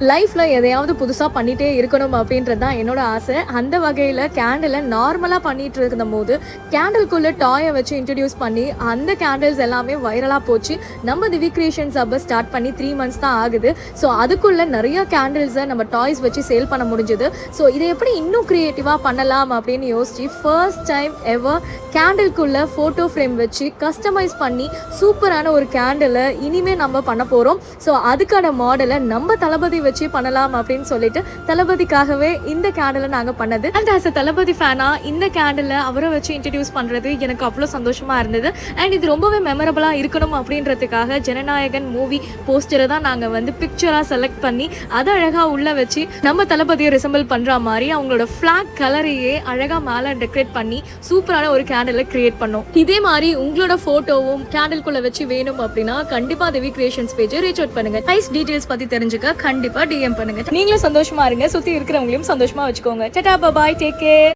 லைஃப்பில் எதையாவது புதுசாக பண்ணிகிட்டே இருக்கணும் அப்படின்றது தான் என்னோட ஆசை. அந்த வகையில் கேண்டிலை நார்மலாக பண்ணிகிட்டு இருக்கும் போது கேண்டில்குள்ளே டாயை வச்சு இன்ட்ரடியூஸ் பண்ணி அந்த கேண்டில்ஸ் எல்லாமே வைரலாக போச்சு. நம்ம திவி கிரியேஷன்ஸ் அப்போ ஸ்டார்ட் பண்ணி 3 months தான் ஆகுது. ஸோ அதுக்குள்ளே நிறைய கேண்டில்ஸை நம்ம டாய்ஸ் வச்சு சேல் பண்ண முடிஞ்சுது. ஸோ இதை எப்படி இன்னும் க்ரியேட்டிவாக பண்ணலாம் அப்படின்னு யோசிச்சு ஃபர்ஸ்ட் டைம் எவர் கேண்டில்குள்ளே ஃபோட்டோ ஃப்ரேம் வச்சு கஸ்டமைஸ் பண்ணி சூப்பரான ஒரு கேண்டிலை இனிமேல் நம்ம பண்ண போகிறோம். ஸோ அதுக்கான மாடலை நம்ம தளபதி வச்சு பண்ணலாம் அப்படின்னு சொல்லிட்டு தளபதிக்காகவே இந்த கேண்டிலை நாங்கள் பண்ணது. அண்ட் ஆஸ் அ தளபதி ஃபேனா இந்த கேண்டிலை அவரை வச்சு இன்ட்ரடியூஸ் பண்ணுறது எனக்கு அவ்வளோ சந்தோஷமாக இருந்தது. அண்ட் இது ரொம்பவே மெமரபுளாக இருக்கணும் அப்படின்றதுக்காக ஜனநாயகன் மூவி போஸ்டரை தான் நாங்கள் வந்து பிக்சராக செலக்ட் பண்ணி அதை அழகாக உள்ளே வச்சு நம்ம தளபதியை ரிசம்பிள் பண்ணுற மாதிரி அவங்களோட ஃப்ளாக் கலரையே அழகாக மேலே டெக்கரேட் பண்ணி சூப்பரான ஒரு கேண்டிலை கிரியேட் பண்ணோம். இதே மாதிரி உங்களோட ஃபோட்டோவும் கேண்டில்குள்ளே வச்சு வேணும் அப்படின்னா கண்டிப்பாக திவி கிரியேஷன்ஸ் பேஜை ரீச் அவுட் பண்ணுங்க. ப்ரைஸ் டீடைல்ஸ் பற்றி தெரிஞ்சுக்க கண்டிப்பாக DM பண்ணுங்க. நீங்களும் சந்தோஷமா இருங்க, சுற்றி இருக்கிறவங்களையும் சந்தோஷமா வச்சுக்கோங்க. டாடா, பாய், டேக் கேர்.